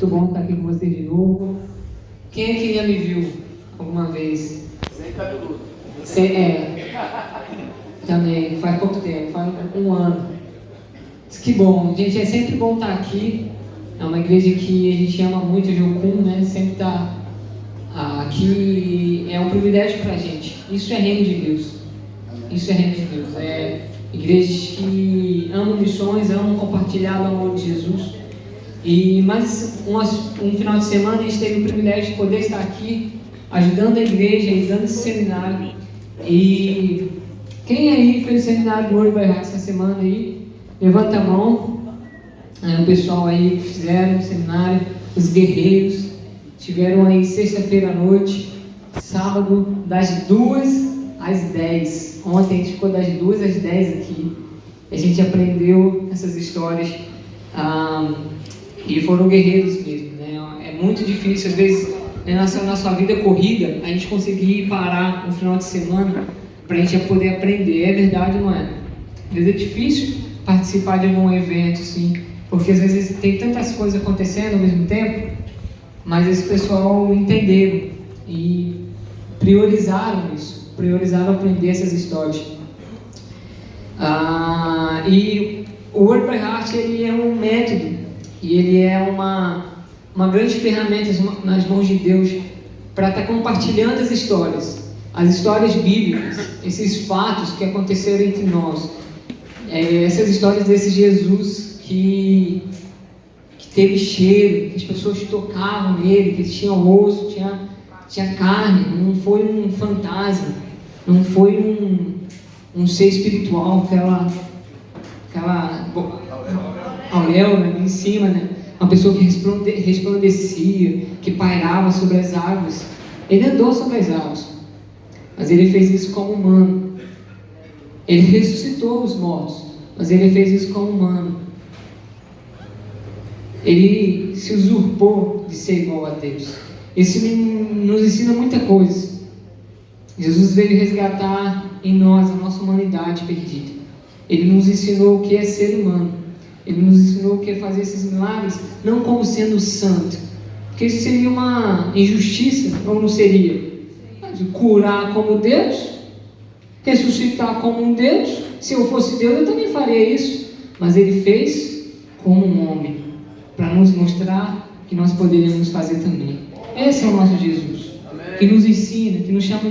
bom estar aqui com vocês de novo. Quem é que já me viu alguma vez? Sem cabeludo. Também, faz pouco tempo, faz um ano. Que bom, gente, é sempre bom estar aqui. É uma igreja que a gente ama muito, o Jocum, né? Sempre está aqui, é um privilégio para a gente. Isso é reino de Deus. Isso é reino de Deus. É igrejas que amam missões, amam compartilhar o amor de Jesus. Mas um final de semana a gente teve o privilégio de poder estar aqui ajudando a igreja, ajudando esse seminário. E quem aí fez o seminário do World by Heart essa semana aí? Levanta a mão. O pessoal aí que fizeram o seminário, os guerreiros, tiveram aí sexta-feira à noite, sábado, das 2 às 10. Ontem a gente ficou das 2 às 10 aqui. A gente aprendeu essas histórias. E foram guerreiros mesmo, né? É muito difícil, às vezes, na sua vida corrida, a gente conseguir parar no final de semana para a gente poder aprender. É verdade, não é? Às vezes é difícil participar de algum evento, assim, porque às vezes tem tantas coisas acontecendo ao mesmo tempo, mas esse pessoal entenderam e priorizaram isso, priorizaram aprender essas histórias. E o World by Heart, ele é um método e ele é uma grande ferramenta nas mãos de Deus para estar compartilhando as histórias bíblicas, esses fatos que aconteceram entre nós, essas histórias desse Jesus que teve cheiro, que as pessoas tocavam nele, que ele tinha osso, tinha carne, não foi um fantasma, não foi um ser espiritual, aquela auréola em cima, né? Uma pessoa que resplandecia, que pairava sobre as águas. Ele andou sobre as águas, mas ele fez isso como humano. Ele ressuscitou os mortos, mas ele fez isso como humano. Ele se usurpou de ser igual a Deus. Isso nos ensina muita coisa. Jesus veio resgatar em nós a nossa humanidade perdida. Ele nos ensinou o que é ser humano. Ele nos ensinou o que é fazer esses milagres, não como sendo santo, porque isso seria uma injustiça, ou não seria? Curar como Deus, ressuscitar como um Deus. Se eu fosse Deus, eu também faria isso. Mas ele fez como um homem, para nos mostrar que nós poderíamos fazer também. Esse é o nosso Jesus, que nos ensina, que nos chama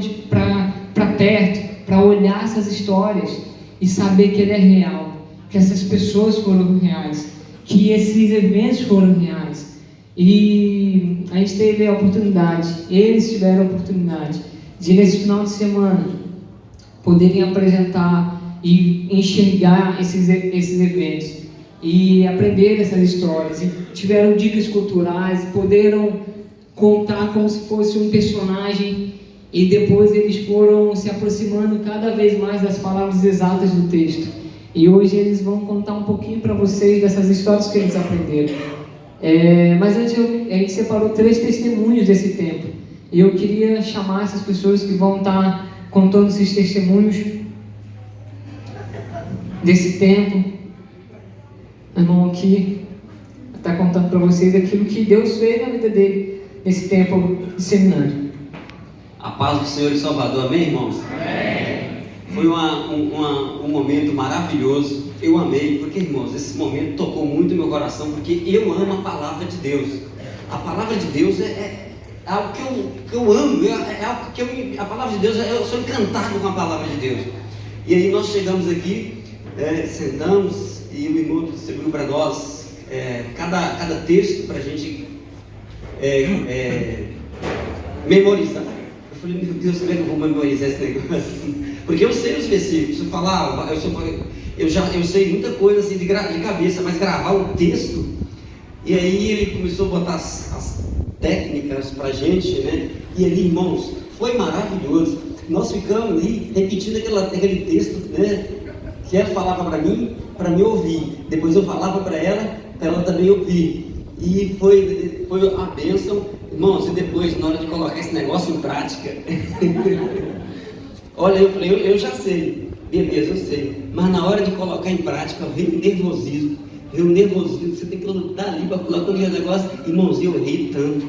para perto, para olhar essas histórias e saber que ele é real, que essas pessoas foram reais, que esses eventos foram reais. E a gente teve a oportunidade, eles tiveram a oportunidade de, nesse final de semana, poderem apresentar e enxergar esses eventos e aprender essas histórias. E tiveram dicas culturais, poderam contar como se fosse um personagem, e depois eles foram se aproximando cada vez mais das palavras exatas do texto. E hoje eles vão contar um pouquinho para vocês dessas histórias que eles aprenderam. Mas antes a gente separou 3 testemunhos desse tempo. E eu queria chamar essas pessoas que vão estar contando esses testemunhos desse tempo. O irmão aqui está contando para vocês aquilo que Deus fez na vida dele nesse tempo de seminário. A paz do Senhor e Salvador, amém, irmãos? Amém. Foi um momento maravilhoso, eu amei, porque, irmãos, esse momento tocou muito meu coração, porque eu amo a palavra de Deus. A palavra de Deus é algo que eu amo, é algo que a palavra de Deus, eu sou encantado com a palavra de Deus. E aí nós chegamos aqui, sentamos, e o irmão distribuiu para nós cada texto para a gente memorizar. Eu falei, meu Deus, como é que eu vou memorizar esse negócio? Porque eu sei os versículos, eu sei muita coisa assim de cabeça, mas gravar o texto, e aí ele começou a botar as técnicas pra gente, né? E ali, irmãos, foi maravilhoso. Nós ficamos ali repetindo aquele texto, né? Que ela falava para mim ouvir. Depois eu falava para ela também ouvir. E foi a bênção, irmãos. E depois, na hora de colocar esse negócio em prática, olha, eu falei, eu já sei, beleza, eu sei. Mas na hora de colocar em prática, veio nervosismo. Eu nervosinho, você tem que lutar ali para pular com o negócio. Irmãos, eu ri tanto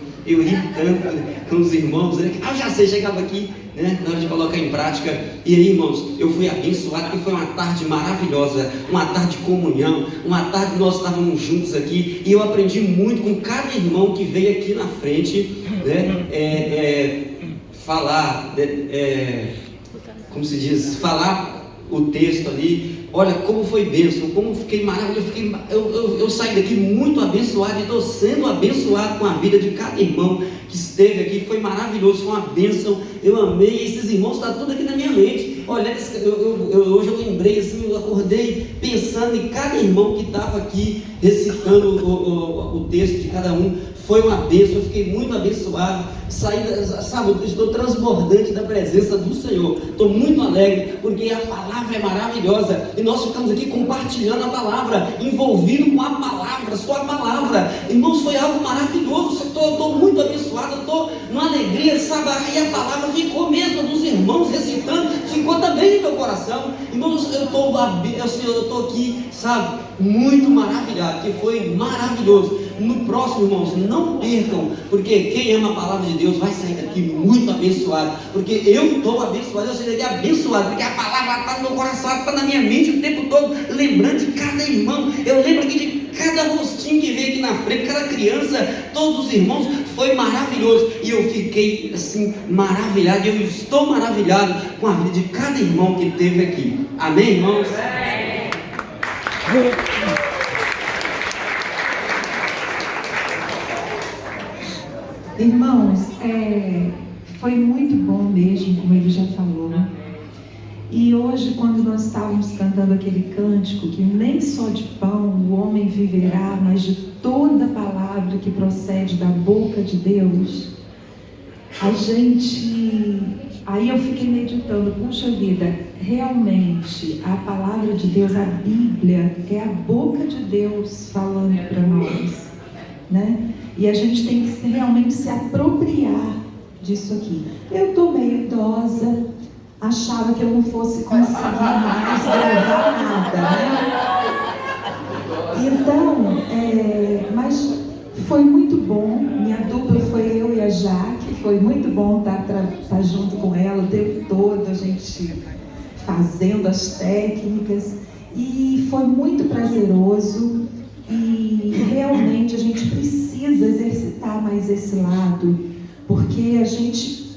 com os irmãos, né? Eu já sei, chegava aqui, né, na hora de colocar em prática. E aí, irmãos, eu fui abençoado, porque foi uma tarde maravilhosa, uma tarde de comunhão, uma tarde que nós estávamos juntos aqui, e eu aprendi muito com cada irmão que veio aqui na frente, né, falar, como se diz, falar o texto ali. Olha como foi bênção, como fiquei maravilhoso, eu saí daqui muito abençoado, e estou sendo abençoado com a vida de cada irmão que esteve aqui. Foi maravilhoso, foi uma bênção, eu amei esses irmãos, está tudo aqui na minha mente. Olha, hoje eu lembrei assim, eu acordei pensando em cada irmão que estava aqui recitando o texto de cada um. Foi uma bênção, eu fiquei muito abençoado. Saí, sabe, eu estou transbordante da presença do Senhor. Estou muito alegre, porque a palavra é maravilhosa. E nós ficamos aqui compartilhando a palavra, envolvido com a palavra, só a palavra. Irmãos, foi algo maravilhoso. Estou muito abençoado, estou numa alegria, sabe? E a palavra ficou mesmo dos irmãos recitando, ficou também no meu coração. Irmãos, eu estou aqui, sabe, muito maravilhado, que foi maravilhoso. No próximo, irmãos, não percam, porque quem ama a palavra de Deus vai sair daqui muito abençoado, porque eu estou abençoado, eu saí daqui abençoado, porque a palavra está no meu coração, está na minha mente o tempo todo, lembrando de cada irmão. Eu lembro aqui de cada rostinho que veio aqui na frente, cada criança, todos os irmãos. Foi maravilhoso, e eu fiquei assim maravilhado, eu estou maravilhado com a vida de cada irmão que esteve aqui. Amém, irmãos? Irmãos, foi muito bom mesmo, como ele já falou. E hoje, quando nós estávamos cantando aquele cântico, que nem só de pão o homem viverá, mas de toda palavra que procede da boca de Deus, aí eu fiquei meditando, puxa vida, realmente a palavra de Deus, a Bíblia, é a boca de Deus falando para nós, né? E a gente tem que realmente se apropriar disso aqui. Eu estou meio idosa, achava que eu não fosse conseguir mais gravar nada, né? Então, mas foi muito bom. Minha dupla foi eu e a Jaque. Foi muito bom estar junto com ela o tempo todo, a gente fazendo as técnicas. E foi muito prazeroso. E realmente a gente precisa exercitar mais esse lado, porque a gente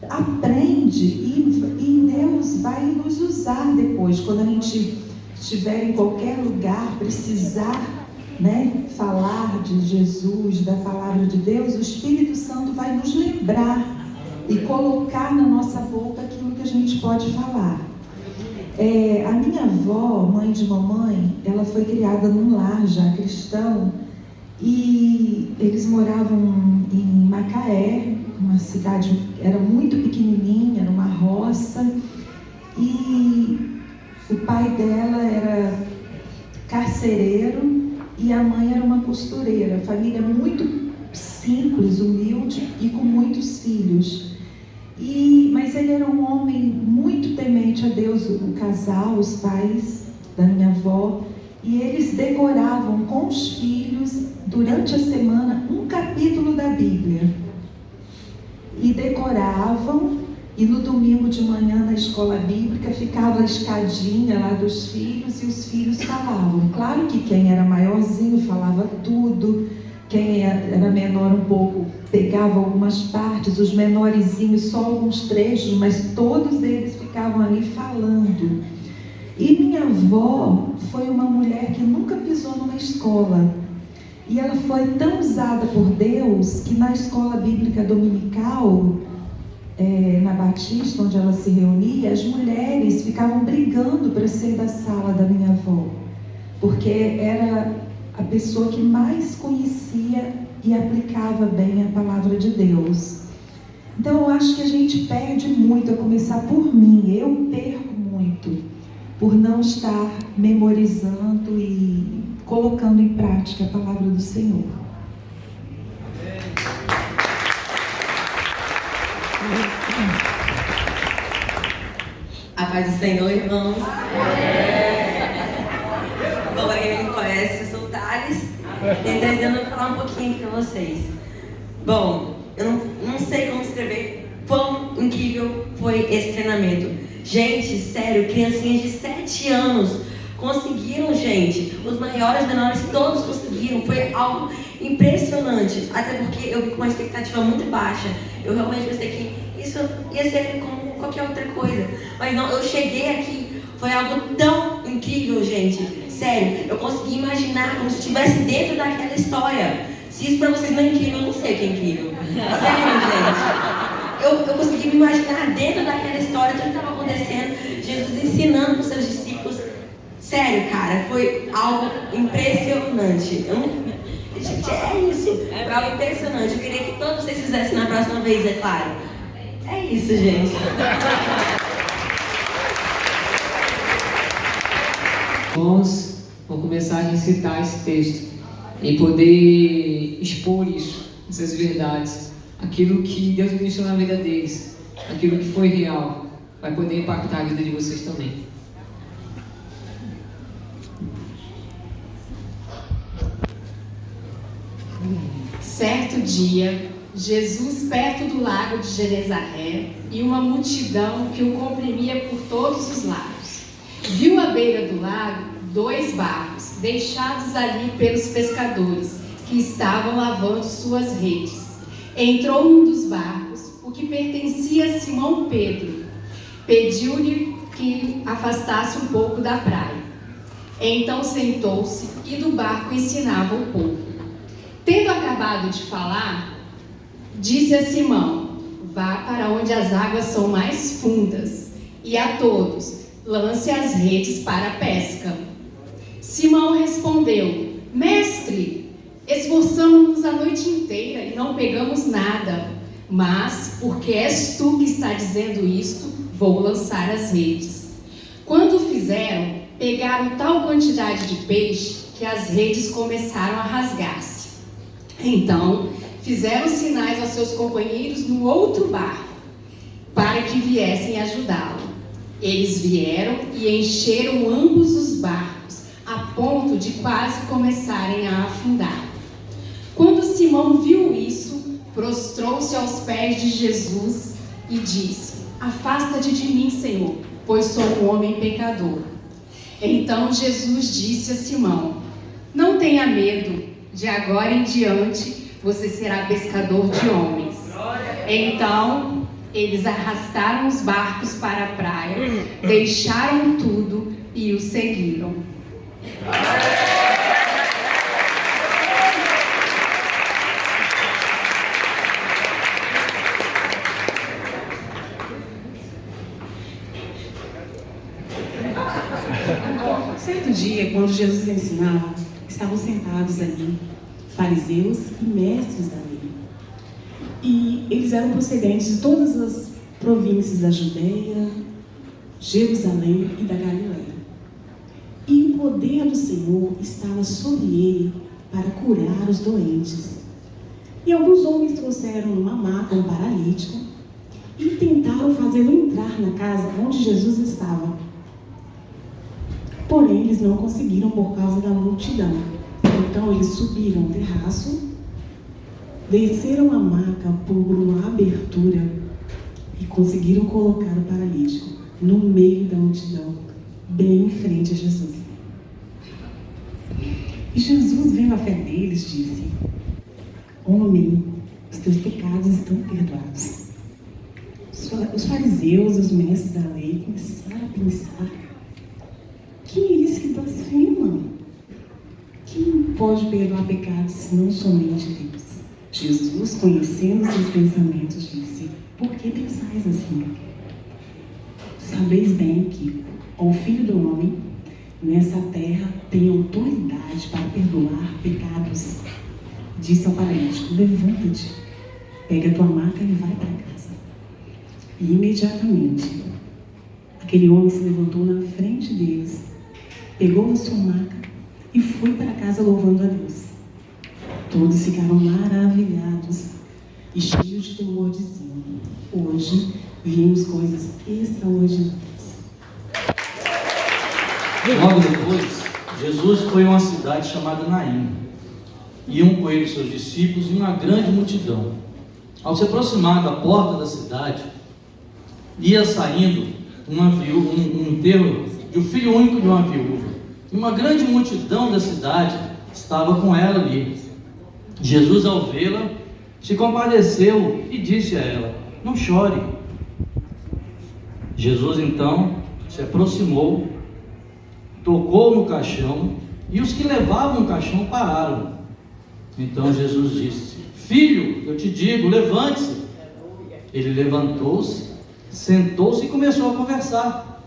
aprende e Deus vai nos usar depois, quando a gente estiver em qualquer lugar, precisar, né, falar de Jesus, da palavra de Deus, o Espírito Santo vai nos lembrar e colocar na nossa boca aquilo que a gente pode falar. A minha avó, mãe de mamãe, ela foi criada num lar já cristão, e eles moravam em Macaé, uma cidade, era muito pequenininha, numa roça, e o pai dela era carcereiro e a mãe era uma costureira. Família muito simples, humilde e com muitos filhos. Mas ele era um homem muito temente a Deus, o casal, os pais da minha avó, e eles decoravam com os filhos, durante a semana, um capítulo da Bíblia. E decoravam, e no domingo de manhã, na escola bíblica, ficava a escadinha lá dos filhos, e os filhos falavam. Claro que quem era maiorzinho falava tudo, quem era menor um pouco pegava algumas partes, os menorzinhos só alguns trechos, mas todos eles ficavam ali falando. E minha avó foi uma mulher que nunca pisou numa escola, e ela foi tão usada por Deus que na escola bíblica dominical, na Batista, onde ela se reunia, as mulheres ficavam brigando para ser da sala da minha avó, porque era a pessoa que mais conhecia e aplicava bem a palavra de Deus. Então eu acho que a gente perde muito, a começar por mim. Eu perco muito por não estar memorizando e colocando em prática a palavra do Senhor. A paz do Senhor, irmãos. Bom, para quem não me conhece, eu sou Tentando falar um pouquinho aqui pra vocês. Bom, eu não sei como escrever quão incrível foi esse treinamento. Gente, sério, criancinhas de 7 anos conseguiram, gente. Os maiores, menores, todos conseguiram. Foi algo impressionante. Até porque eu vi com uma expectativa muito baixa. Eu realmente pensei que isso ia ser como qualquer outra coisa. Mas não, eu cheguei aqui, foi algo tão incrível, gente. Sério, eu consegui imaginar como se eu estivesse dentro daquela história. Se isso pra vocês não é incrível, eu não sei o que é incrível. Sério, gente. Eu consegui me imaginar dentro daquela história, tudo que estava acontecendo, Jesus ensinando para os seus discípulos. Sério, cara, foi algo impressionante. Gente, é isso. Foi algo impressionante. Eu queria que todos vocês fizessem na próxima vez, é claro. É isso, gente. Irmãos, vou começar a recitar esse texto e poder expor isso, essas verdades, aquilo que Deus ministrou na vida deles, aquilo que foi real, vai poder impactar a vida de vocês também. Certo dia, Jesus perto do lago de Genezaré e uma multidão que o comprimia por todos os lados. Viu à beira do lago 2 barcos, deixados ali pelos pescadores, que estavam lavando suas redes. Entrou num dos barcos, o que pertencia a Simão Pedro. Pediu-lhe que afastasse um pouco da praia. Então sentou-se e do barco ensinava o povo. Tendo acabado de falar, disse a Simão: vá para onde as águas são mais fundas, e a todos lance as redes para a pesca. Simão respondeu: Mestre, esforçamo-nos a noite inteira e não pegamos nada, mas porque és tu que está dizendo isto, vou lançar as redes. Quando o fizeram, pegaram tal quantidade de peixe que as redes começaram a rasgar-se. Então, fizeram sinais aos seus companheiros no outro barco, para que viessem ajudá-lo. Eles vieram e encheram ambos os barcos, a ponto de quase começarem a afundar. Quando Simão viu isso, prostrou-se aos pés de Jesus e disse: afasta-te de mim, Senhor, pois sou um homem pecador. Então Jesus disse a Simão: não tenha medo, de agora em diante você será pescador de homens. Então eles arrastaram os barcos para a praia, deixaram tudo e o seguiram. Certo dia, quando Jesus ensinava, estavam sentados ali fariseus e mestres da lei. E eles eram procedentes de todas as províncias da Judeia, Jerusalém e da Galileia. E o poder do Senhor estava sobre ele para curar os doentes. E alguns homens trouxeram numa maca um paralítico e tentaram fazê-lo entrar na casa onde Jesus estava. Porém, eles não conseguiram por causa da multidão. Então, eles subiram o terraço, desceram a maca por uma abertura e conseguiram colocar o paralítico no meio da multidão, bem em frente a Jesus. E Jesus, vendo a fé deles, disse: homem, os teus pecados estão perdoados. Os fariseus e os mestres da lei começaram a pensar: quem é esse que blasfema? Quem pode perdoar pecados senão somente Deus? Jesus, conhecendo seus pensamentos, disse: por que pensais assim? Sabeis bem que o Filho do Homem nessa terra tem autoridade para perdoar pecados. Disse ao paralítico: levanta-te, pega a tua maca e vai para casa. E imediatamente aquele homem se levantou na frente deles, pegou a sua maca e foi para casa louvando a Deus. Todos ficaram maravilhados e cheios de temor diziam: hoje vimos coisas extraordinárias. Logo depois, Jesus foi a uma cidade chamada Naim. iam com ele seus discípulos e uma grande multidão. Ao se aproximar da porta da cidade, ia saindo um enterro de um filho único de uma viúva. E uma grande multidão da cidade estava com ela ali. Jesus, ao vê-la, se compadeceu e disse a ela: não chore. Jesus então se aproximou, tocou no caixão, e os que levavam o caixão pararam. Então Jesus disse: filho, eu te digo, levante-se. Ele levantou-se, sentou-se e começou a conversar.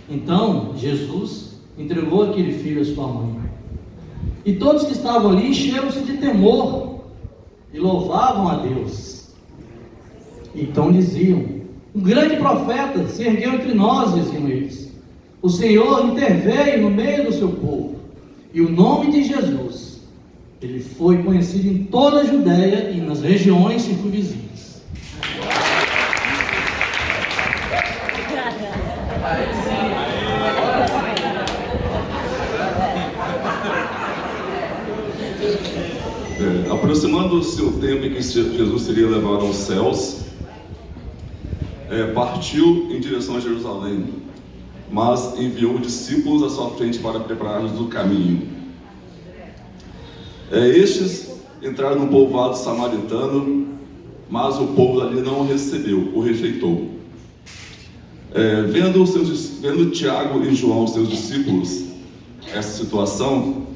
Então Jesus entregou aquele filho à sua mãe. E todos que estavam ali encheram-se de temor e louvavam a Deus. Então diziam: um grande profeta se ergueu entre nós, diziam eles. O Senhor interveio no meio do seu povo. E o nome de Jesus, ele foi conhecido em toda a Judéia e nas regiões circunvizinhas. Aproximando-se o tempo em que Jesus seria levado aos céus, partiu em direção a Jerusalém, mas enviou discípulos à sua frente para preparar-lhes o caminho. Estes entraram no povoado samaritano, mas o povo ali não o recebeu, o rejeitou. Vendo Tiago e João, seus discípulos, essa situação,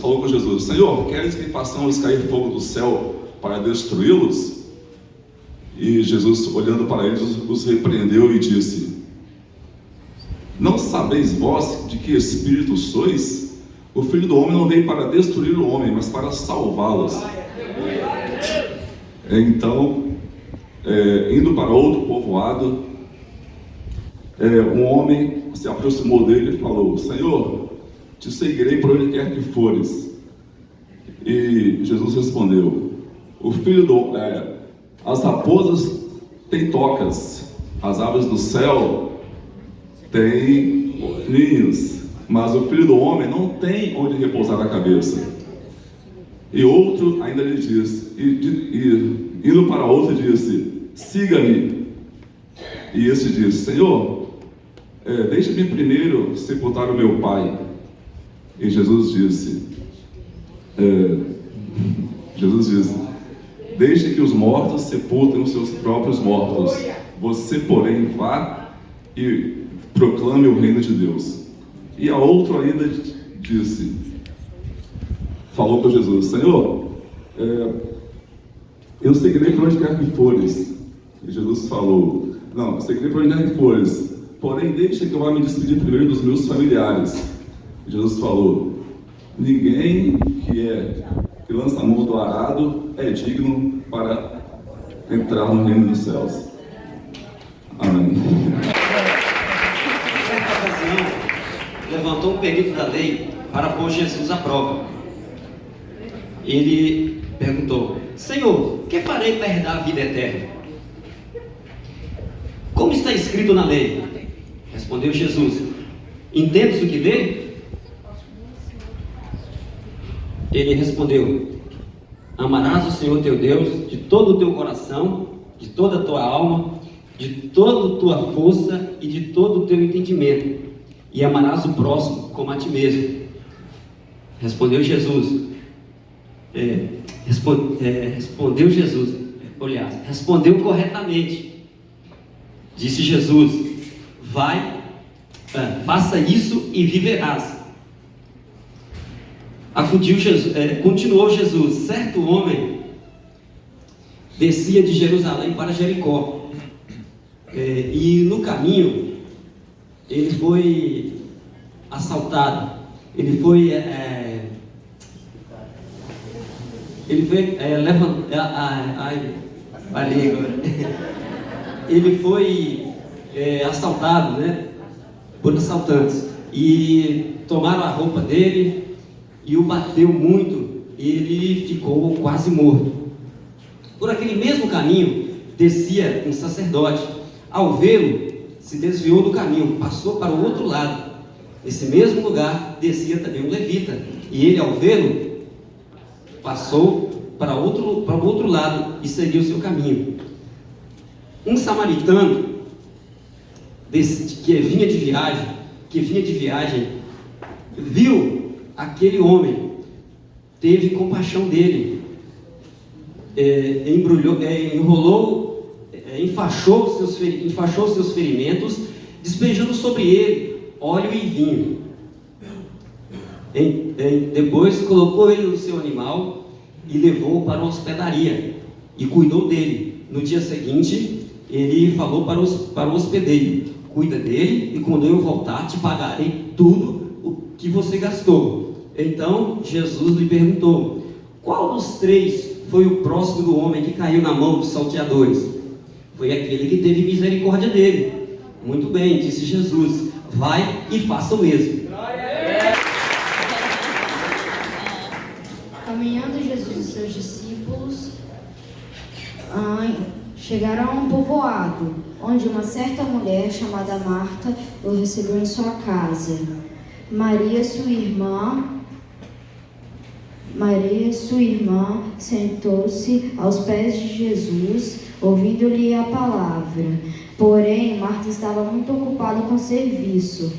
falou com Jesus: Senhor, queres que façamos cair fogo do céu para destruí-los? E Jesus, olhando para eles, os repreendeu e disse: não sabeis vós de que espírito sois? O Filho do Homem não veio para destruir o homem, mas para salvá-los. Então, indo para outro povoado, um homem se aproximou dele e falou: Senhor, te seguirei por onde quer que fores. E Jesus respondeu: as raposas têm tocas, as aves do céu têm ninhos, mas o Filho do Homem não tem onde repousar a cabeça. E outro ainda lhe disse, indo para outro, disse: siga-me. E esse disse: Senhor, deixa-me primeiro sepultar o meu pai. E Jesus disse: deixe que os mortos sepultem os seus próprios mortos. Você, porém, vá e proclame o reino de Deus. E a outro ainda falou com Jesus: Senhor, eu seguirei por onde quer que fores. E Jesus falou: não, eu seguirei por onde quer que fores, porém deixa que eu vá me despedir primeiro dos meus familiares. E Jesus falou: ninguém que lança a mão do arado é digno para entrar no reino dos céus. Amém. Nessa ocasião, levantou um perito da lei para pôr Jesus à prova. Ele perguntou: Senhor, que farei para herdar a vida eterna? Como está escrito na lei? Respondeu Jesus: entendes o que lê? Ele respondeu: amarás o Senhor teu Deus de todo o teu coração, de toda a tua alma, de toda a tua força e de todo o teu entendimento, e amarás o próximo como a ti mesmo. Respondeu Jesus: respondeu corretamente. Disse Jesus: faça isso e viverás. Continuou Jesus: certo homem descia de Jerusalém para Jericó, e no caminho ele foi assaltado, ele foi assaltado, né, por assaltantes, e tomaram a roupa dele e o bateu muito, e ele ficou quase morto. Por aquele mesmo caminho descia um sacerdote. Ao vê-lo, se desviou do caminho, passou para o outro lado. Nesse mesmo lugar descia também um levita, E ele, ao vê-lo, passou para o outro lado e seguiu o seu caminho. Um samaritano que vinha de viagem, viu aquele homem, teve compaixão dele, enfaixou seus ferimentos, despejando sobre ele óleo e vinho. Depois colocou ele no seu animal e levou-o para uma hospedaria e cuidou dele. No dia seguinte, ele falou para o hospedeiro: cuida dele e quando eu voltar te pagarei tudo o que você gastou. Então Jesus lhe perguntou: qual dos 3 foi o próximo do homem que caiu na mão dos salteadores? Foi aquele que teve misericórdia dele. Muito bem, disse Jesus, vai e faça o mesmo. Caminhando Jesus e seus discípulos chegaram a um povoado, onde uma certa mulher chamada Marta o recebeu em sua casa. Maria, sua irmã, sentou-se aos pés de Jesus, ouvindo-lhe a palavra. Porém, Marta estava muito ocupada com o serviço.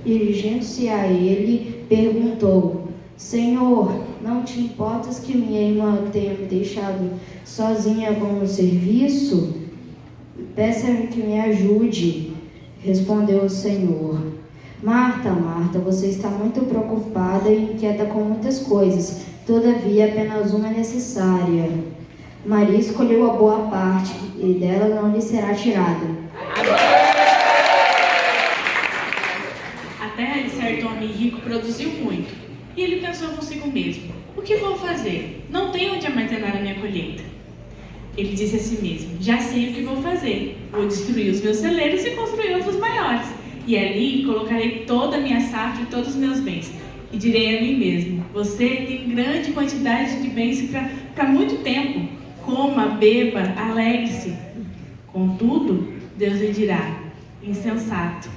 Dirigindo-se a ele, perguntou: Senhor, não te importas que minha irmã tenha me deixado sozinha com o serviço? Peça-me que me ajude. Respondeu o Senhor: Marta, Marta, você está muito preocupada e inquieta com muitas coisas. Todavia, apenas uma é necessária. Maria escolheu a boa parte, e dela não lhe será tirada. A terra de certo homem rico produziu muito. E ele pensou consigo mesmo: o que vou fazer? Não tenho onde armazenar a minha colheita. Ele disse a si mesmo: já sei o que vou fazer. Vou destruir os meus celeiros e construir outros maiores. E ali colocarei toda a minha safra e todos os meus bens. E direi a mim mesmo: você tem grande quantidade de bens para muito tempo. Coma, beba, alegre-se. Contudo, Deus lhe dirá: insensato.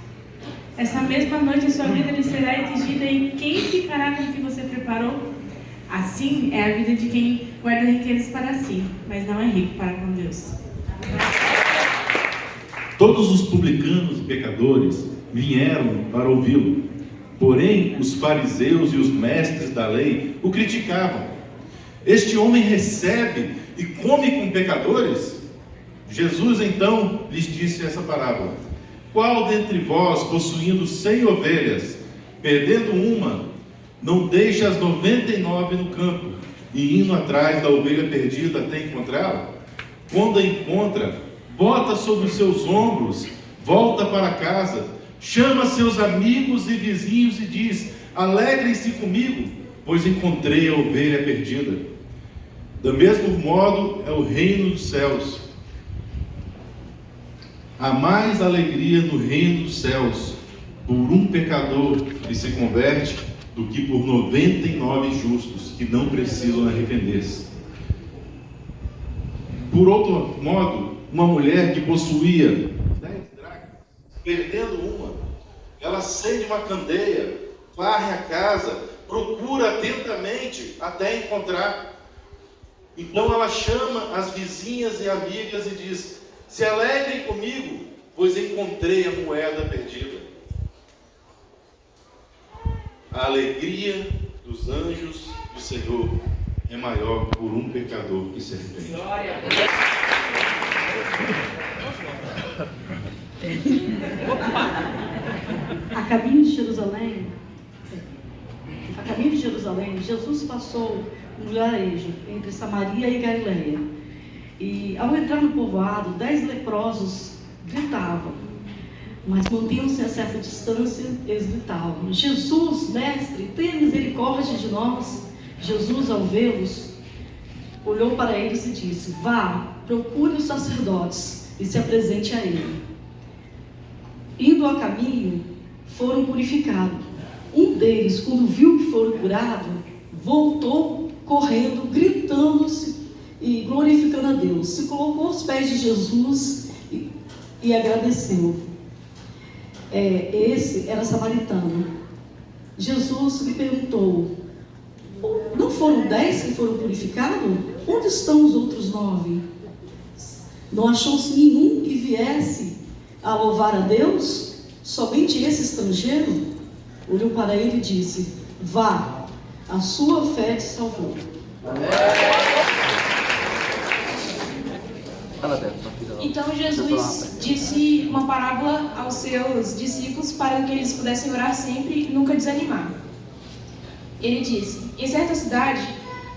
Essa mesma noite a sua vida lhe será exigida, e quem ficará com o que você preparou? Assim é a vida de quem guarda riquezas para si, mas não é rico para com Deus. Todos os publicanos e pecadores vieram para ouvi-lo. Porém, os fariseus e os mestres da lei o criticavam. Este homem recebe e come com pecadores? Jesus então lhes disse essa parábola: qual dentre vós, possuindo 100 ovelhas, perdendo uma, não deixa as 99 no campo e indo atrás da ovelha perdida até encontrá-la? Quando a encontra, bota sobre os seus ombros, volta para casa, chama seus amigos e vizinhos e diz: alegrem-se comigo, pois encontrei a ovelha perdida. Do mesmo modo é o reino dos céus. Há mais alegria no reino dos céus por um pecador que se converte do que por 99 justos que não precisam arrepender-se. Por outro modo, uma mulher que possuía 10 dracmas, perdendo uma, ela acende uma candeia, varre a casa, procura atentamente até encontrar. Então ela chama as vizinhas e amigas e diz: se alegrem comigo, pois encontrei a moeda perdida. A alegria dos anjos do Senhor é maior por um pecador que se arrepende. A caminho de Jerusalém, Jesus passou um vilarejo entre Samaria e Galileia. E ao entrar no povoado, 10 leprosos gritavam, mas mantinham-se a certa distância. Eles gritavam: Jesus, mestre, tenha misericórdia de nós. Jesus, ao vê-los, olhou para eles e disse: vá, procure os sacerdotes e se apresente a ele. Indo a caminho, foram purificados. Um deles, quando viu que foram curados, voltou correndo, gritando-se e glorificando a Deus. Se colocou aos pés de Jesus e agradeceu. Esse era samaritano. Jesus lhe perguntou: não foram 10 que foram purificados? Onde estão os outros 9? Não achou-se nenhum que viesse a louvar a Deus? Somente esse estrangeiro? Olhou para ele e disse: vá, a sua fé te salvou. Então Jesus disse uma parábola aos seus discípulos para que eles pudessem orar sempre e nunca desanimar. Ele disse: em certa cidade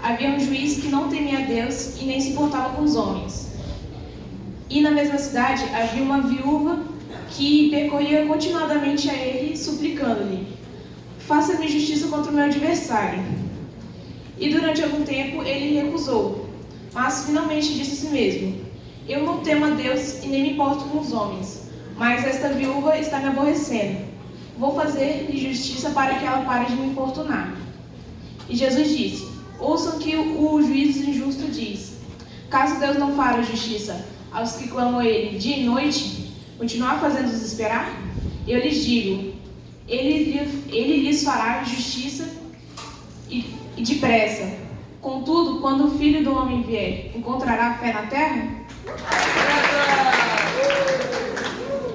havia um juiz que não temia a Deus e nem se importava com os homens. E na mesma cidade havia uma viúva que percorria continuadamente a ele, suplicando-lhe: faça-me justiça contra o meu adversário. E durante algum tempo ele recusou, mas finalmente disse a si mesmo: eu não temo a Deus e nem me importo com os homens, mas esta viúva está me aborrecendo. Vou fazer-lhe justiça para que ela pare de me importunar. E Jesus disse: ouçam que o juiz injusto diz: caso Deus não faça justiça aos que clamam a ele dia e noite, continuar fazendo-os esperar? Eu lhes digo, ele lhes fará justiça e depressa. Contudo, quando o Filho do Homem vier, encontrará fé na terra?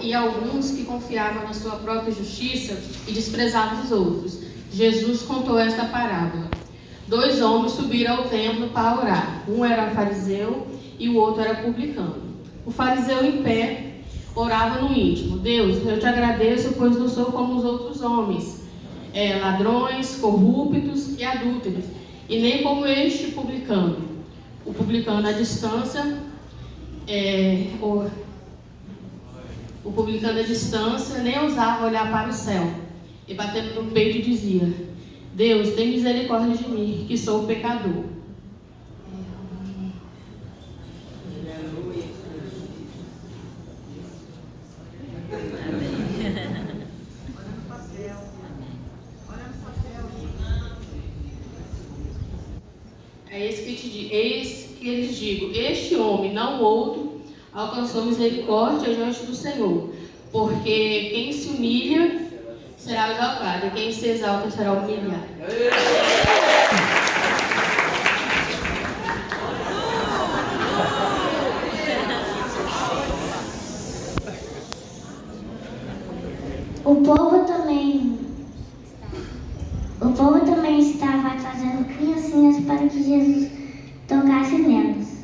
E alguns que confiavam na sua própria justiça e desprezavam os outros. Jesus contou esta parábola. 2 homens subiram ao templo para orar. Um era fariseu e o outro era publicano. O fariseu em pé orava no íntimo: Deus, eu te agradeço, pois não sou como os outros homens, ladrões, corruptos e adúlteros, e nem como este publicano. O publicano à distância, nem ousava olhar para o céu, e batendo no peito dizia: Deus, tem misericórdia de mim, que sou pecador. Eis que lhes digo: este homem, não outro, alcançou misericórdia diante do Senhor. Porque quem se humilha será exaltado, e quem se exalta será humilhado. O povo também estava trazendo criancinhas para que Jesus tocasse nelas.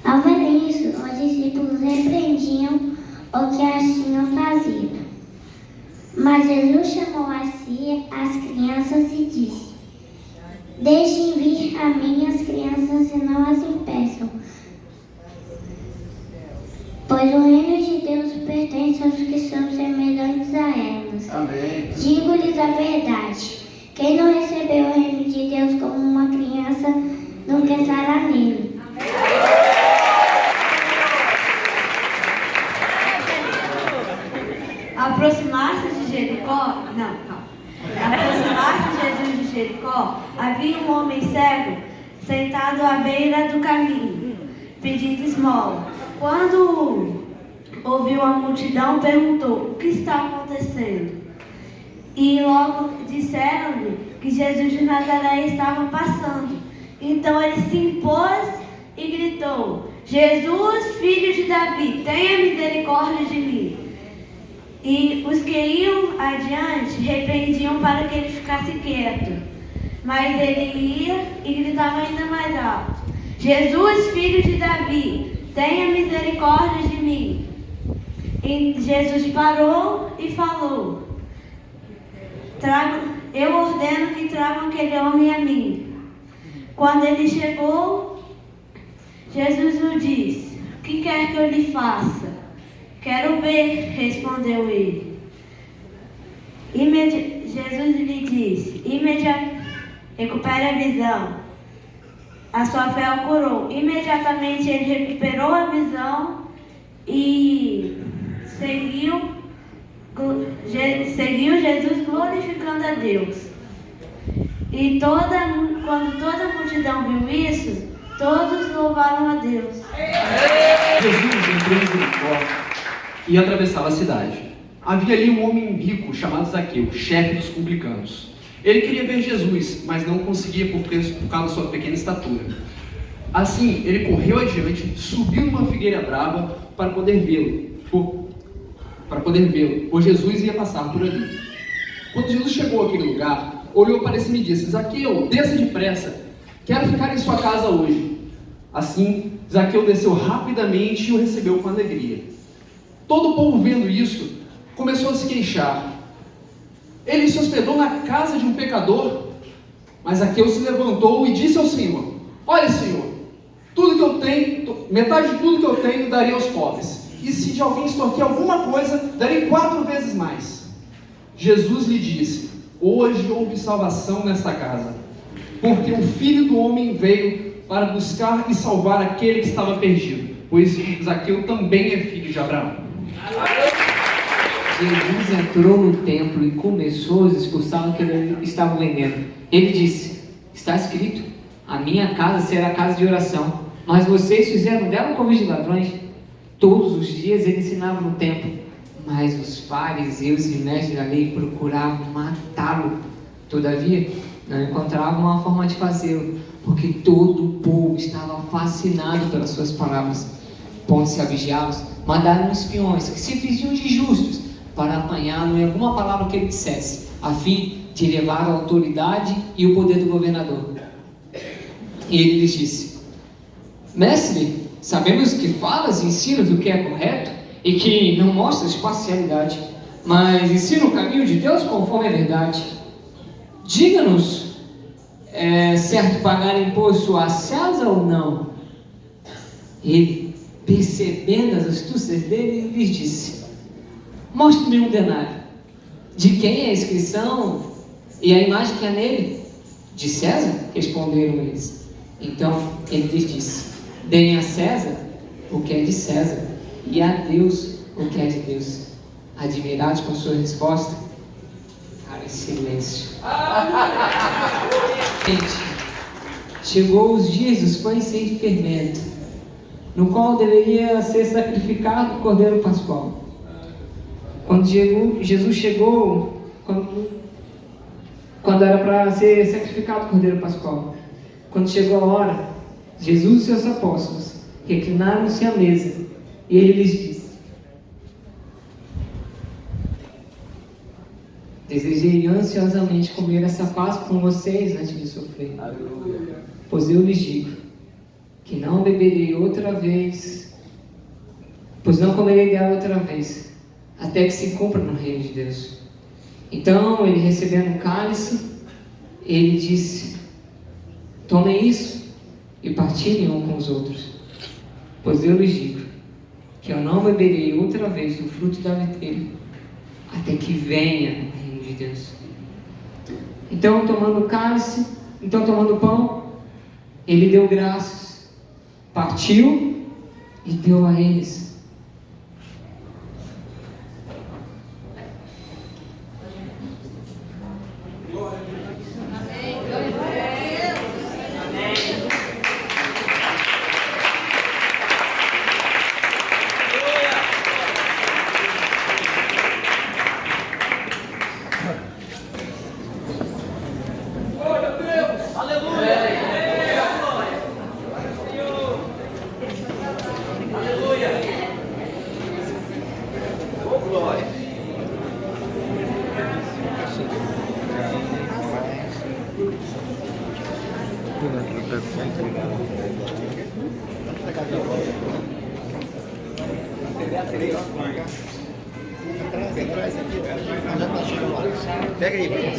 Ao verem isso, os discípulos repreendiam o que as tinham trazido. Mas Jesus chamou a si as crianças e disse: deixem vir a mim as crianças e não as impeçam, pois o reino de Deus pertence aos que são semelhantes a elas. Amém. Digo-lhes a verdade: quem não recebeu o reino de Deus como uma criança, nunca entrará nele. Aproximar-se de Jesus de Jericó, havia um homem cego sentado à beira do caminho, pedindo esmola. Quando ouviu a multidão, perguntou: o que está acontecendo? E logo disseram-lhe que Jesus de Nazaré estava passando. Então ele se impôs e gritou: Jesus, filho de Davi, tenha misericórdia de mim. E os que iam adiante repreendiam para que ele ficasse quieto. Mas ele ia e gritava ainda mais alto: Jesus, filho de Davi, tenha misericórdia de mim. E Jesus parou e falou: eu ordeno que tragam aquele homem a mim. Quando ele chegou, Jesus lhe disse: o que quer que eu lhe faça? Quero ver, respondeu ele. Jesus lhe disse: recupere a visão. A sua fé o curou. Imediatamente ele recuperou a visão e seguiu Jesus glorificando a Deus. E quando toda a multidão viu isso, Todos louvaram a Deus. Jesus entrou em Jericó e atravessava a cidade. Havia ali um homem rico chamado Zaqueu, chefe dos publicanos. Ele queria ver Jesus, mas não conseguia por causa da sua pequena estatura. Assim, ele correu adiante, subiu numa figueira brava para poder vê-lo, pois Jesus ia passar por ali. Quando Jesus chegou àquele lugar, olhou para cima e disse: Zaqueu, desça depressa, quero ficar em sua casa hoje. Assim, Zaqueu desceu rapidamente e o recebeu com alegria. Todo o povo, vendo isso, começou a se queixar. Ele se hospedou na casa de um pecador. Mas Zaqueu se levantou e disse ao Senhor: Olha, Senhor, tudo que eu tenho, metade de tudo que eu tenho darei aos pobres. E se de alguém extorquir alguma coisa, darei 4 vezes mais. Jesus lhe disse: Hoje houve salvação nesta casa, porque o Filho do Homem veio para buscar e salvar aquele que estava perdido, pois Zaqueu também é filho de Abraão. Jesus entrou no templo e começou a expulsar o que ele estava vendendo. Ele disse: Está escrito, a minha casa será casa de oração, mas vocês fizeram dela um covil de ladrões. Todos os dias ele ensinava no templo, mas os fariseus e mestres da lei procuravam matá-lo. Todavia, não encontravam uma forma de fazê-lo, porque todo o povo estava fascinado pelas suas palavras. Pondo-se a vigiá-los, mandaram espiões que se fingiam de justos para apanhá-lo em alguma palavra que ele dissesse, a fim de levar a autoridade e o poder do governador. E ele lhes disse: Mestre, sabemos que falas e ensinas o que é correto e que não mostras parcialidade, mas ensina o caminho de Deus conforme a verdade. Diga-nos, é certo pagar imposto a César ou não? Ele, percebendo as astúcias dele, lhes disse: Mostre-me um denário. De quem é a inscrição e a imagem que há nele? De César? Responderam eles. Então ele lhes disse: Deem a César o que é de César, e a Deus o que é de Deus. Admirados com sua resposta, ficaram em silêncio. Gente, chegou os dias dos pães sem fermento, no qual deveria ser sacrificado o Cordeiro Pascual. Quando Jesus chegou, quando era para ser sacrificado o Cordeiro Pascual, quando chegou a hora, Jesus e seus apóstolos reclinaram-se à mesa, e ele lhes disse: Desejei ansiosamente comer essa Páscoa com vocês antes de sofrer. Pois eu lhes digo que não beberei outra vez, pois não comerei dela outra vez, até que se cumpra no reino de Deus. Então ele, recebendo o cálice, ele disse: Tomem isso e partilhem um com os outros, pois eu lhes digo que eu não beberei outra vez do fruto da videira, até que venha o reino de Deus. Então, tomando o pão, ele deu graças, partiu e deu a eles. Pega aí, pega aí.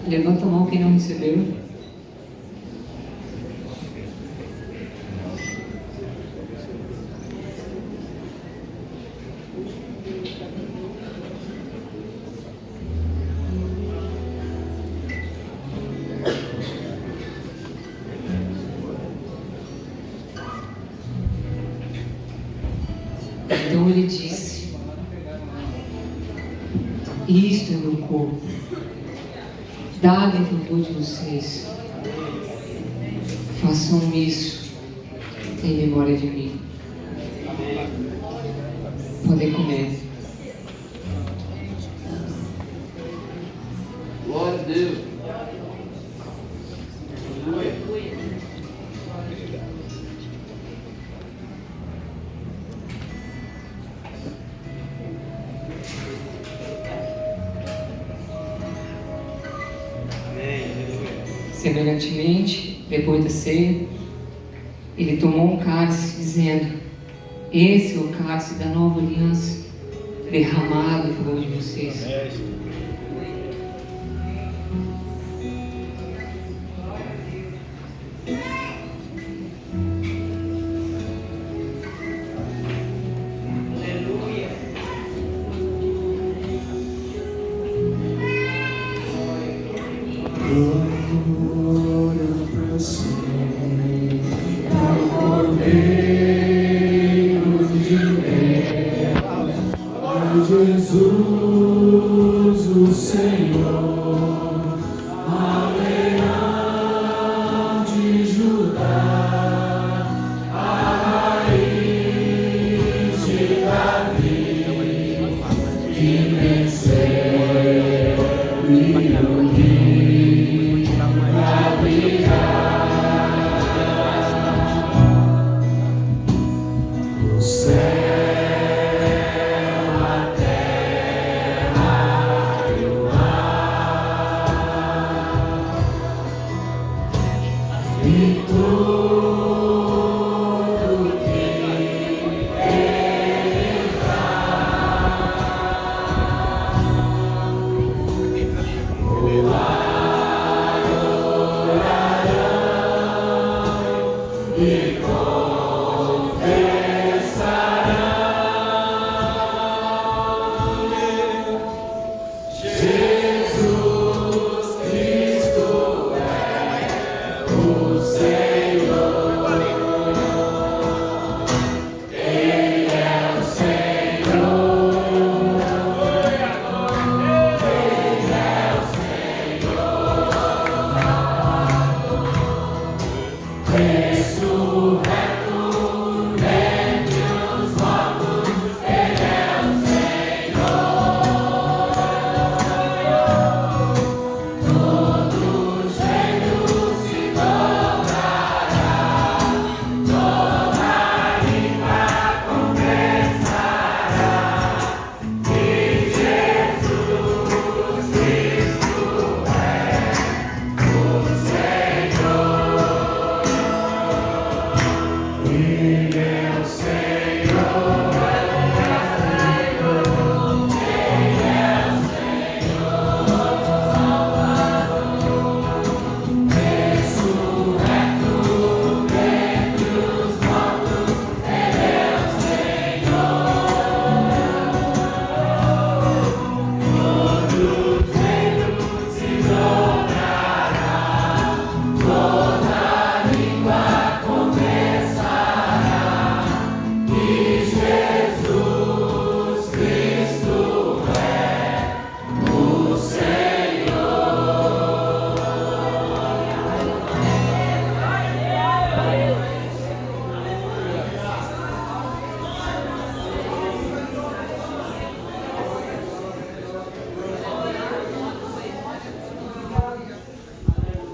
Levanta a mão quem não recebeu. Então ele disse: isto é meu corpo, dado em favor de vocês. Façam isso em memória de mim. Podem comer. Glória a Deus. Semelhantemente, depois da ceia, ele tomou um cálice, dizendo: esse é o cálice da nova aliança, derramado em favor de vocês. Jesus, o Senhor, a leão de Judá, a raiz de Davi, que venceu e uniu pra brilhar no céu.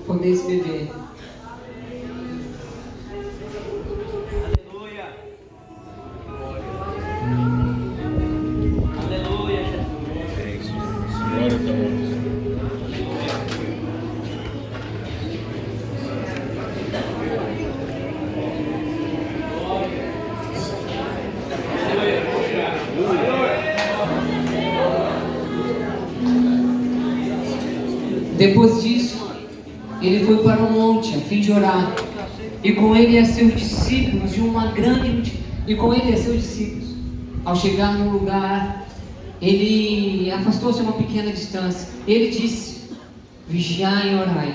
Podeis beber. Depois disso, ele foi para o monte a fim de orar, e com ele e seus discípulos de uma grande Ao chegar no lugar, ele afastou-se a uma pequena distância. Ele disse: vigiai e orai,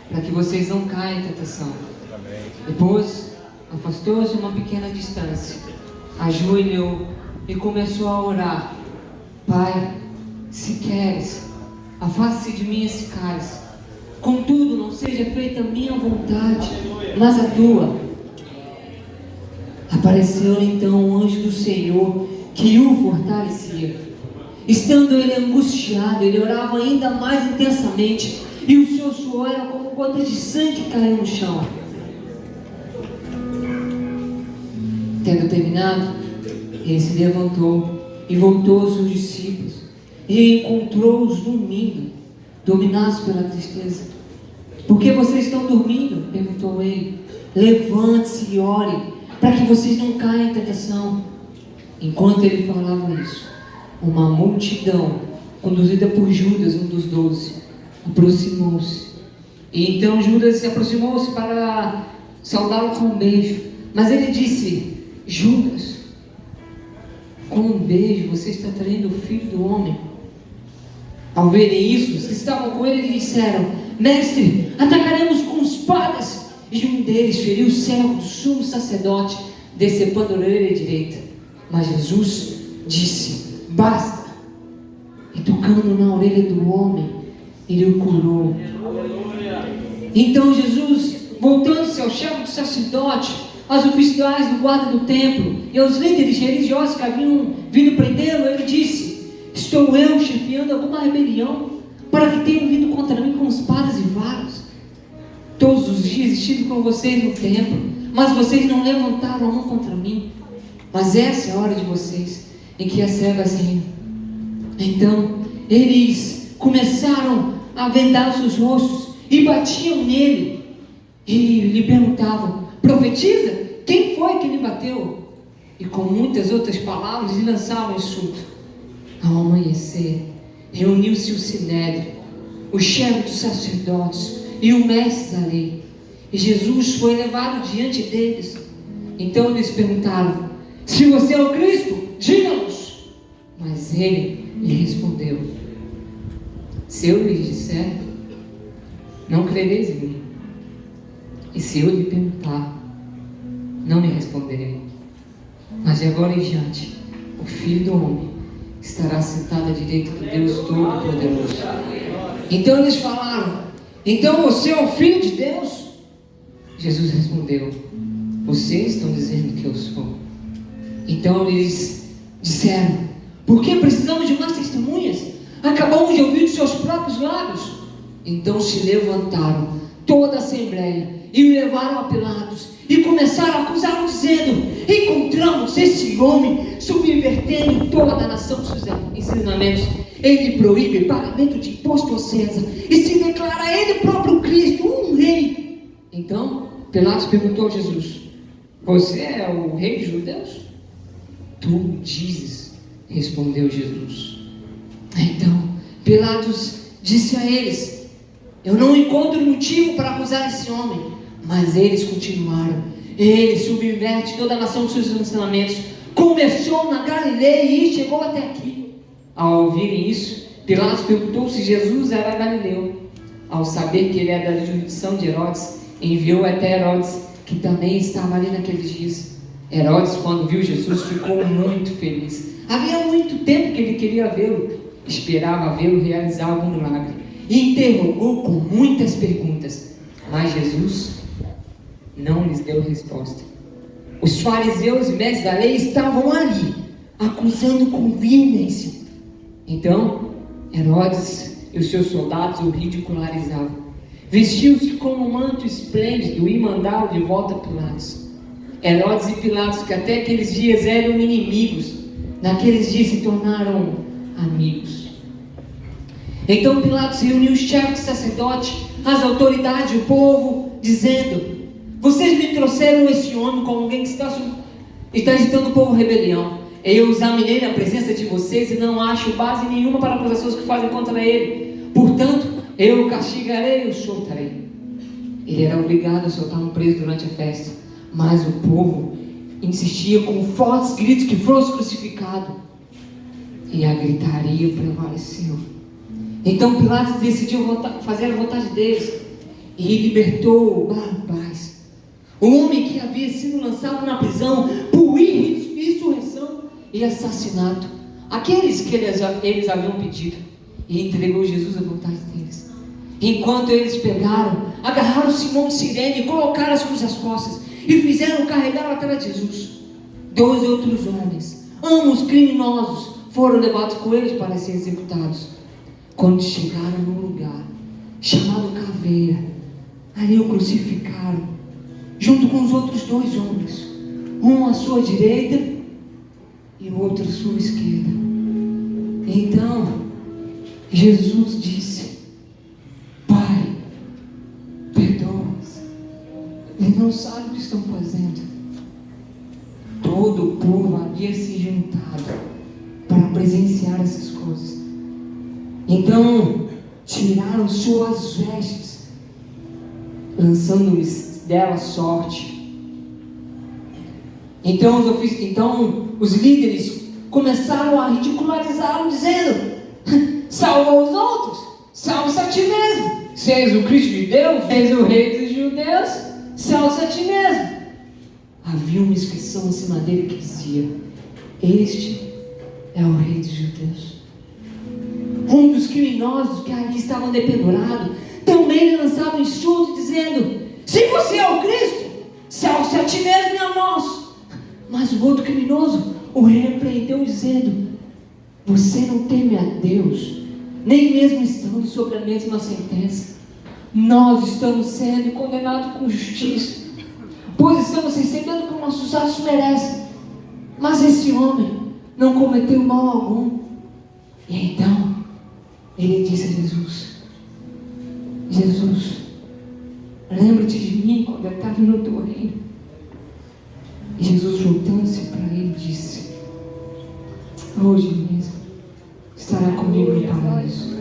para que vocês não caiam em tentação. Depois, afastou-se a uma pequena distância ajoelhou e começou a orar: Pai, se queres, afaste de mim esse cálice. Contudo, não seja feita a minha vontade, mas a tua. Apareceu-lhe então o anjo do Senhor, que o fortalecia. Estando ele angustiado, ele orava ainda mais intensamente, e o seu suor era como gotas de sangue que caiam no chão. Tendo terminado, ele se levantou e voltou aos seus discípulos, e encontrou-os dormindo, dominados pela tristeza. Por que vocês estão dormindo? Perguntou ele. Levante-se e ore, para que vocês não caiam em tentação. Enquanto ele falava isso, uma multidão, conduzida por Judas, um dos 12, aproximou-se. E então Judas se aproximou-se para saudá-lo com um beijo. Mas ele disse: Judas, com um beijo você está traindo o Filho do Homem. Ao verem isso, os que estavam com ele lhe disseram: Mestre, atacaremos com espadas. E um deles feriu o servo do sumo sacerdote, decepando a orelha direita. Mas Jesus disse: Basta. E tocando na orelha do homem, ele o curou. Então Jesus, voltando-se ao chefe do sacerdote, aos oficiais do guarda do templo e aos líderes religiosos que haviam vindo prendê-lo, ele disse: Estou eu chefiando alguma rebelião, para que tenham vindo contra mim com espadas e varas? Todos os dias estive com vocês no templo, mas vocês não levantaram a mão contra mim. Mas essa é a hora de vocês, em que as trevas reinam. Então eles começaram a vendar os seus rostos e batiam nele e lhe perguntavam: Profetiza, quem foi que lhe bateu? E com muitas outras palavras lhe lançavam insulto. Ao amanhecer, reuniu-se o sinédrio, o chefe dos sacerdotes e o mestre da lei. E Jesus foi levado diante deles. Então eles perguntaram: Se você é o Cristo, diga-nos. Mas ele lhe respondeu: Se eu lhes disser, não crereis em mim. E se eu lhe perguntar, não me responderei. Mas de agora em diante, o Filho do Homem estará sentado à direita de Deus Todo-Poderoso. Então eles falaram: Então você é o Filho de Deus? Jesus respondeu: Vocês estão dizendo que eu sou. Então eles disseram: Por que precisamos de mais testemunhas? Acabamos de ouvir dos seus próprios lábios. Então se levantaram toda a assembleia e o levaram a Pilatos e começaram a acusá-lo, dizendo: Encontramos esse homem subvertendo toda a nação com seus ensinamentos. Ele proíbe pagamento de imposto a César e se declara ele próprio Cristo, um rei. Então Pilatos perguntou a Jesus: Você é o rei dos judeus? Tu dizes, respondeu Jesus. Então Pilatos disse a eles: Eu não encontro motivo para acusar esse homem. Mas eles continuaram: Ele subverte toda a nação com seus ensinamentos. Começou na Galileia e chegou até aqui. Ao ouvirem isso, Pilatos perguntou se Jesus era galileu. Ao saber que ele era da jurisdição de Herodes, enviou até Herodes, que também estava ali naqueles dias. Herodes, quando viu Jesus, ficou muito feliz. Havia muito tempo que ele queria vê-lo. Esperava vê-lo realizar algum milagre. E interrogou com muitas perguntas. Mas Jesus não lhes deu resposta. Os fariseus e mestres da lei estavam ali, acusando com veemência. Então Herodes e os seus soldados o ridicularizavam. Vestiu-se com um manto esplêndido e mandava de volta a Pilatos. Herodes e Pilatos, que até aqueles dias eram inimigos, naqueles dias se tornaram amigos. Então Pilatos reuniu os chefes de sacerdote, as autoridades e o povo, dizendo: Vocês me trouxeram esse homem como alguém que está agitando o povo à rebelião. Eu examinei na presença de vocês e não acho base nenhuma para acusações que fazem contra ele. Portanto, eu o castigarei e o soltarei. Ele era obrigado a soltar um preso durante a festa, mas o povo insistia com fortes gritos que fosse crucificado. E a gritaria prevaleceu. Então Pilatos decidiu fazer a vontade deles e libertou Barrabás, o homem que havia sido lançado na prisão por insurreição e assassinato, aqueles que eles haviam pedido, e entregou Jesus à vontade deles. Enquanto eles agarraram Simão de Cirene e colocaram sobre as costas, e fizeram carregar atrás de Jesus. 2 outros homens, ambos criminosos, foram levados com eles para serem executados. Quando chegaram num lugar chamado Caveira, ali o crucificaram, junto com os outros 2 homens, um à sua direita e o outro à sua esquerda. Então Jesus disse: Pai, perdoa-os, eles não sabem o que estão fazendo. Todo o povo havia se juntado para presenciar essas coisas. Então tiraram suas vestes, lançando-lhes dela sorte. Então os líderes começaram a ridicularizá-lo, dizendo: salva os outros, salva-se a ti mesmo. Se és o Cristo de Deus, és o Rei dos Judeus, salva-se a ti mesmo. Havia uma inscrição em cima dele que dizia: este é o Rei dos Judeus. Um dos criminosos que ali estavam dependurados também lançava um insulto, dizendo: se você é o Cristo, salve-se a ti mesmo e a nós. Mas o outro criminoso o repreendeu, dizendo: você não teme a Deus, nem mesmo estando sobre a mesma sentença. Nós estamos sendo condenados com justiça, pois estamos recebendo o que nossos atos merecem. Mas esse homem não cometeu mal algum. E então ele disse a Jesus: Jesus, lembra-te de mim quando eu estava no teu reino. E Jesus, voltando-se para ele, disse: hoje mesmo estará comigo no paraíso.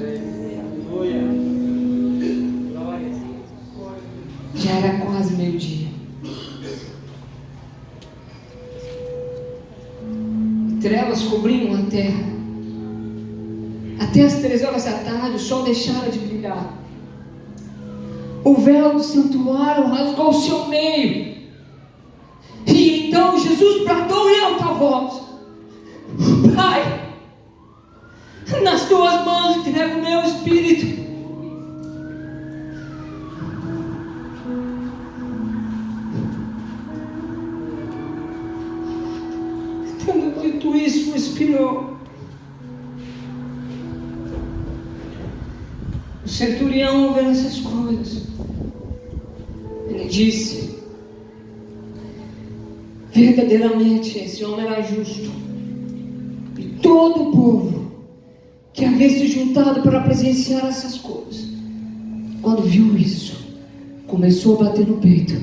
Já era quase meio-dia. Trevas cobriam a terra. Até as 3 horas da tarde o sol deixara de brilhar. O véu do santuário rasgou-se ao meio. E então Jesus bradou em alta voz: Pai, nas tuas mãos entrego o meu espírito. Tendo dito isso, expirou. O centurião, vendo essas coisas, ele disse: verdadeiramente esse homem era justo. E todo o povo que havia se juntado para presenciar essas coisas, quando viu isso, começou a bater no peito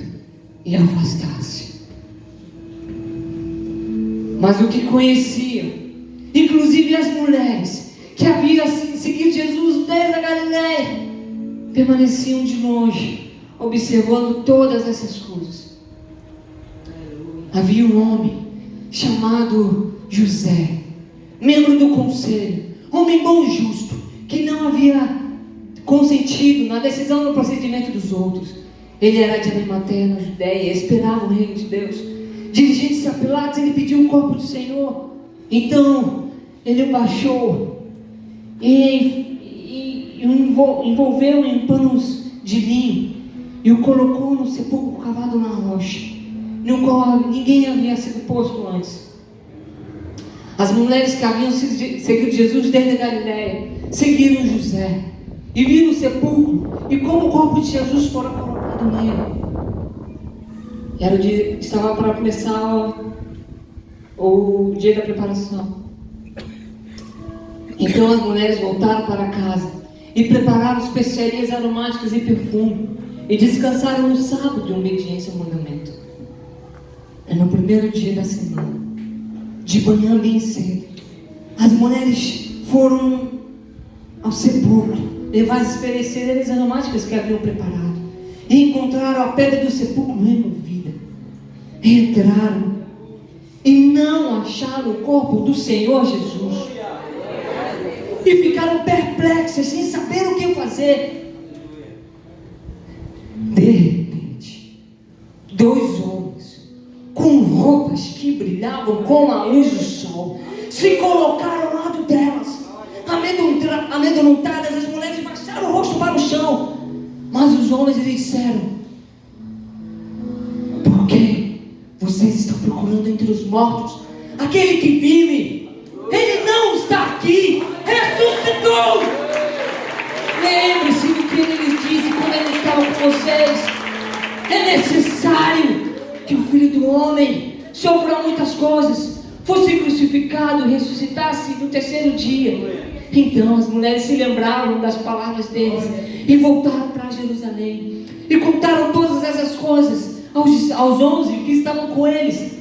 e a afastar-se. Mas o que conheciam, inclusive as mulheres que haviam seguido Jesus desde a Galileia, permaneciam de longe, observando todas essas coisas. Havia um homem chamado José, membro do conselho, homem bom e justo, que não havia consentido na decisão do procedimento dos outros. Ele era de Arimateia, na Judéia, esperava o reino de Deus. Dirigindo-se a Pilatos, ele pediu o corpo do Senhor. Então ele o baixou e envolveu em panos de linho e o colocou no sepulcro cavado na rocha, no qual ninguém havia sido posto antes. As mulheres que haviam seguido Jesus desde a Galileia seguiram José e viram o sepulcro e como o corpo de Jesus fora colocado nele. Era o dia, estava para começar o dia da preparação. Então as mulheres voltaram para casa e prepararam especiarias aromáticas e perfume e descansaram no sábado de obediência ao mandamento. No primeiro dia da semana, de manhã bem cedo, as mulheres foram ao sepulcro levar as especiarias aromáticas que haviam preparado e encontraram a pedra do sepulcro removida. Entraram e não acharam o corpo do Senhor Jesus e ficaram perplexas, sem saber o que fazer. De repente, 2 homens com roupas que brilhavam como a luz do sol sol. Se colocaram ao lado delas. Amedrontadas, as mulheres baixaram o rosto para o chão. Mas os homens lhe disseram: por que vocês estão procurando entre os mortos aquele que vive? Ele não está aqui, ressuscitou! Lembre-se do que ele lhes disse quando ele estava com vocês. É necessário que o Filho do Homem sofra muitas coisas, fosse crucificado e ressuscitasse no terceiro dia. Então as mulheres se lembraram das palavras deles e voltaram para Jerusalém e contaram todas essas coisas aos 11 que estavam com eles.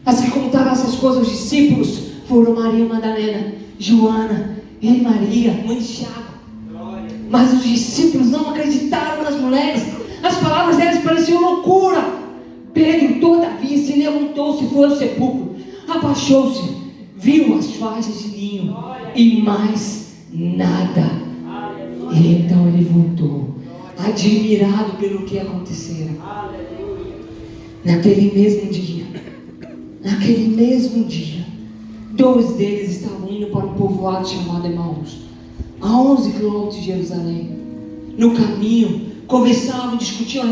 As que contaram essas coisas aos discípulos foram Maria Madalena, Joana e Maria, mãe de Tiago. Mas os discípulos não acreditaram nas mulheres. As palavras delas pareciam loucura. Pedro, todavia, se levantou-se e foi ao sepulcro. Abaixou-se, viu as faixas de linho e mais nada. E então ele voltou, admirado pelo que acontecera. Naquele mesmo dia, 2 deles estavam indo para um povoado chamado Emaús, a 11 quilômetros de Jerusalém. No caminho, conversavam e discutiam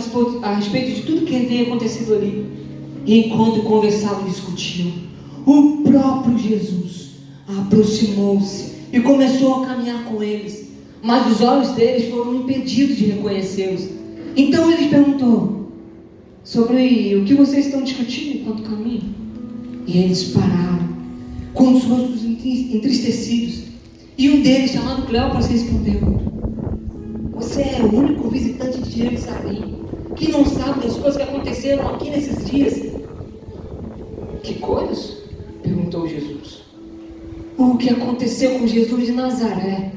a respeito de tudo que havia acontecido ali. E enquanto conversavam e discutiam, o próprio Jesus aproximou-se e começou a caminhar com eles. Mas os olhos deles foram impedidos de reconhecê-los. Então ele perguntou: sobre o que vocês estão discutindo enquanto caminham? E eles pararam, com os rostos entristecidos. E um deles, chamado Cleopas, respondeu: você é o único visitante de Jerusalém que não sabe das coisas que aconteceram aqui nesses dias. Que coisas? Perguntou Jesus. O que aconteceu com Jesus de Nazaré.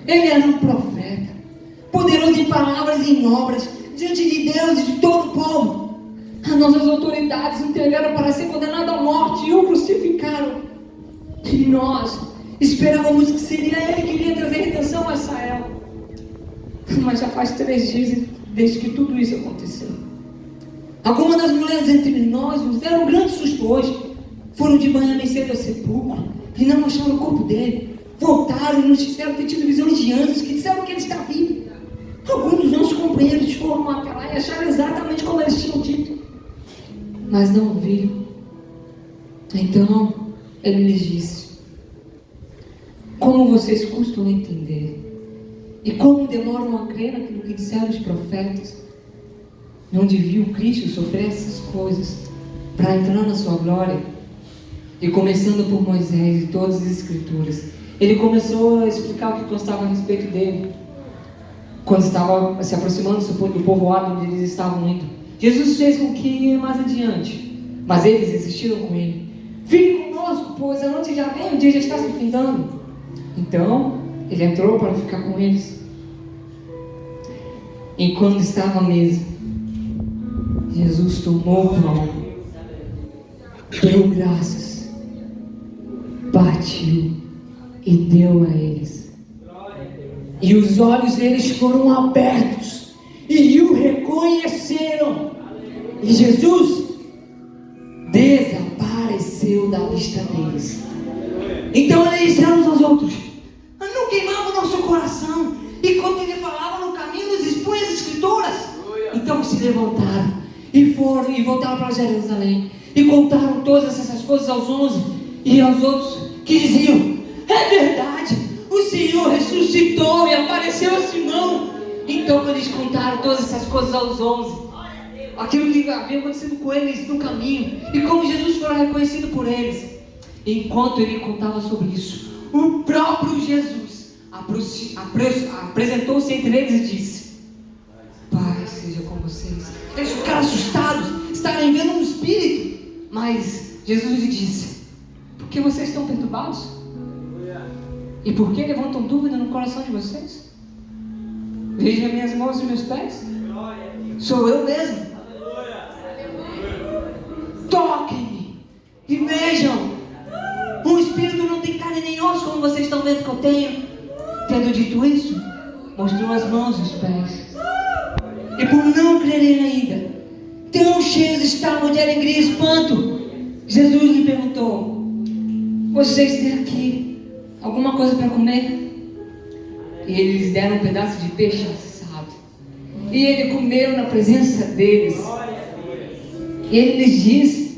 Ele era um profeta, poderoso em palavras e em obras, diante de Deus e de todo o povo. As nossas autoridades o entregaram para ser condenado à morte e o crucificaram. E nós esperávamos que seria ele que iria trazer redenção a Israel. Mas já faz 3 dias desde que tudo isso aconteceu. Algumas das mulheres entre nós nos deram um grande susto hoje. Foram de manhã bem cedo ao sepulcro e não acharam o corpo dele. Voltaram e nos disseram ter tido visões de anjos que disseram que ele está vivo. Alguns dos nossos companheiros foram até lá e acharam exatamente como eles tinham dito, mas não o viram. Então ele lhes disse: como vocês custam a entender e como demoram a crer naquilo que disseram os profetas. Não devia o Cristo sofrer essas coisas para entrar na sua glória? E começando por Moisés e todas as escrituras, ele começou a explicar o que constava a respeito dele. Quando estava se aproximando do povoado onde eles estavam indo, Jesus fez com que ia mais adiante, mas eles insistiram com ele: fique conosco, pois a noite já vem, o dia já está se findando. Então ele entrou para ficar com eles. Enquanto estava à mesa, Jesus tomou o pão, deu graças, partiu e deu a eles. E os olhos deles foram abertos e o reconheceram. E Jesus desapareceu da vista deles. Então eles disseram uns aos outros: não queimava o nosso coração e quando ele falava no caminho nos expunha as escrituras. Então se levantaram e foram e voltaram para Jerusalém e contaram todas essas coisas aos 11 e aos outros, que diziam: é verdade, o Senhor ressuscitou e apareceu a Simão. Então eles contaram todas essas coisas aos 11, aquilo que havia acontecido com eles no caminho e como Jesus foi reconhecido por eles. Enquanto ele contava sobre isso, o próprio Jesus apresentou-se entre eles e disse: paz seja com vocês. Eles ficaram assustados, estavam vendo um espírito. Mas Jesus lhe disse: por que vocês estão perturbados? E por que levantam dúvida no coração de vocês? Vejam minhas mãos e meus pés. Sou eu mesmo. Toquem-me e vejam. Um espírito não tem carne nem osso, como vocês estão vendo que eu tenho. Tendo dito isso, mostrou as mãos e os pés. E por não crerem ainda, tão cheios estavam de alegria e espanto, Jesus lhe perguntou: vocês têm aqui alguma coisa para comer? E eles deram um pedaço de peixe assado. E ele comeu na presença deles. E ele lhes disse: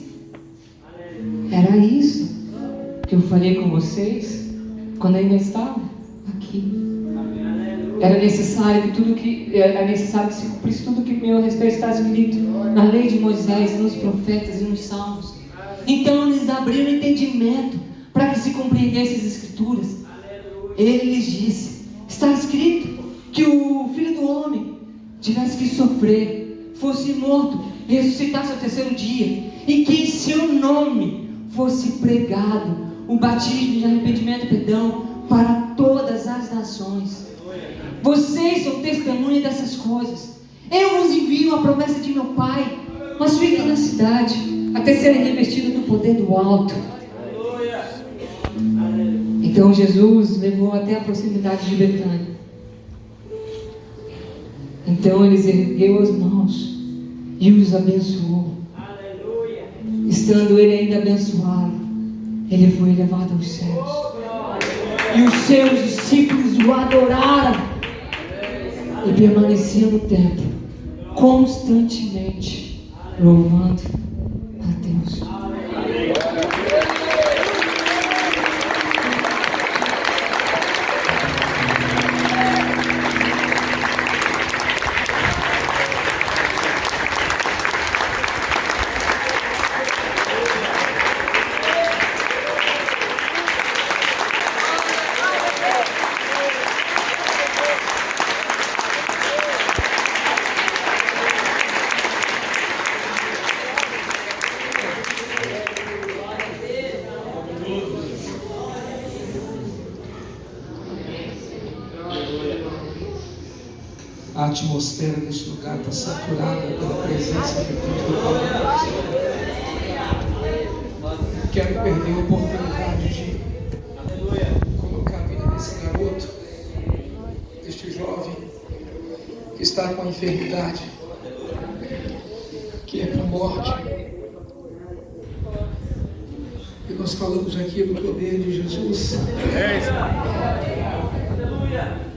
era isso que eu falei com vocês quando ainda estava aqui. Era necessário que se cumprisse tudo que meu respeito está escrito na lei de Moisés, nos profetas e nos salmos. Então eles abriram entendimento para que se compreendesse as escrituras. Ele lhes disse: está escrito que o Filho do Homem tivesse que sofrer, fosse morto, ressuscitasse ao terceiro dia, e que em seu nome fosse pregado o batismo de arrependimento e perdão para todas as nações. Vocês são testemunhas dessas coisas. Eu vos envio a promessa de meu Pai, mas fiquem na cidade até serem revestidos do poder do alto. Então Jesus levou até a proximidade de Betânia. Então eles ergueu as mãos e os abençoou. Estando ele ainda abençoado, ele foi levado aos céus. E os seus discípulos o adoraram e permaneciam no templo constantemente louvando a Deus. A atmosfera deste lugar está saturada pela presença de Deus. Quero perder a oportunidade de colocar a vida desse garoto, deste jovem que está com a enfermidade, que é para a morte. E nós falamos aqui do poder de Jesus. Aleluia!